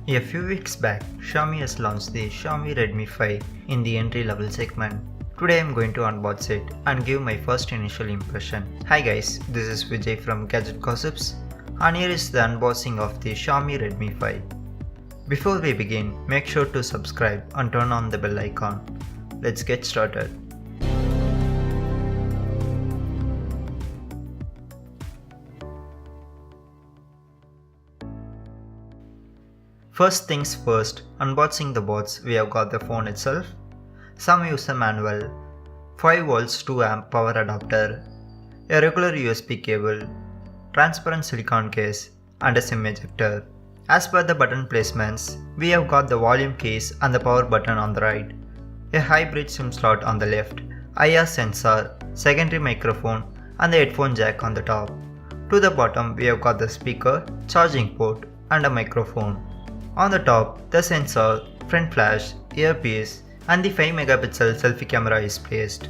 A few weeks back, Xiaomi has launched the Xiaomi Redmi 5 in the entry-level segment. Today I am going to unbox it and give my first initial impression. Hi guys, this is Vijay from Gadget Gossips and here is the unboxing of the Xiaomi Redmi 5. Before we begin, make sure to subscribe and turn on the bell icon. Let's get started. First things first, unboxing the box, we have got the phone itself, some user manual, 5V 2A power adapter, a regular USB cable, transparent silicone case and a SIM ejector. As per the button placements, we have got the volume keys and the power button on the right, a hybrid SIM slot on the left, IR sensor, secondary microphone and the headphone jack on the top. To the bottom we have got the speaker, charging port and a microphone. On the top, the sensor, front flash, earpiece and the 5MP selfie camera is placed.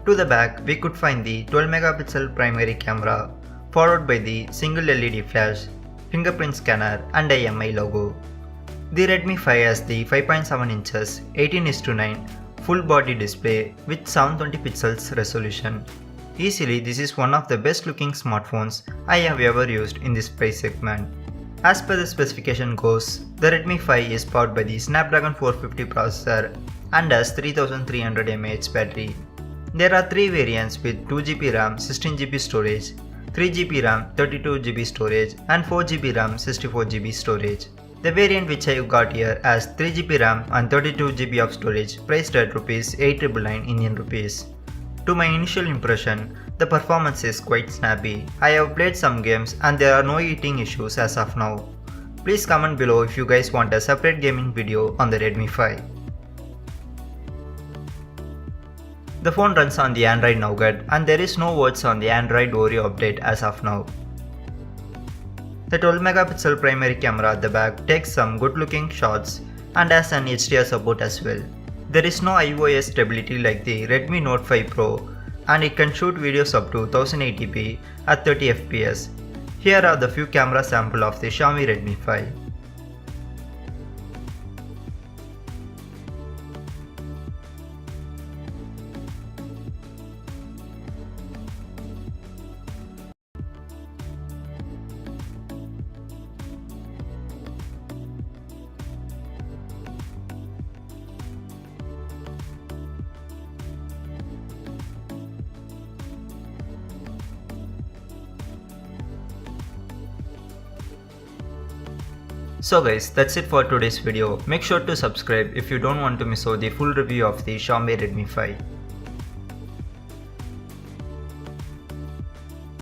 To the back, we could find the 12MP primary camera, followed by the single LED flash, fingerprint scanner and a MI logo. The Redmi 5 has the 5.7 inches 18:9 full body display with 720 pixels resolution. Easily, this is one of the best looking smartphones I have ever used in this price segment. As per the specification goes, the Redmi 5 is powered by the Snapdragon 450 processor and has 3300 mAh battery. There are 3 variants with 2GB RAM, 16GB storage, 3GB RAM, 32GB storage and 4GB RAM, 64GB storage. The variant which I got here has 3GB RAM and 32GB of storage priced at Rs 899 Indian rupees. To my initial impression, the performance is quite snappy. I have played some games and there are no heating issues as of now. Please comment below if you guys want a separate gaming video on the Redmi 5. The phone runs on the Android Nougat and there is no words on the Android Oreo update as of now. The 12MP primary camera at the back takes some good looking shots and has an HDR support as well. There is no iOS stability like the Redmi Note 5 Pro and it can shoot videos up to 1080p at 30fps. Here are the few camera sample of the Xiaomi Redmi 5. So guys, that's it for today's video. Make sure to subscribe if you don't want to miss out the full review of the Xiaomi Redmi 5.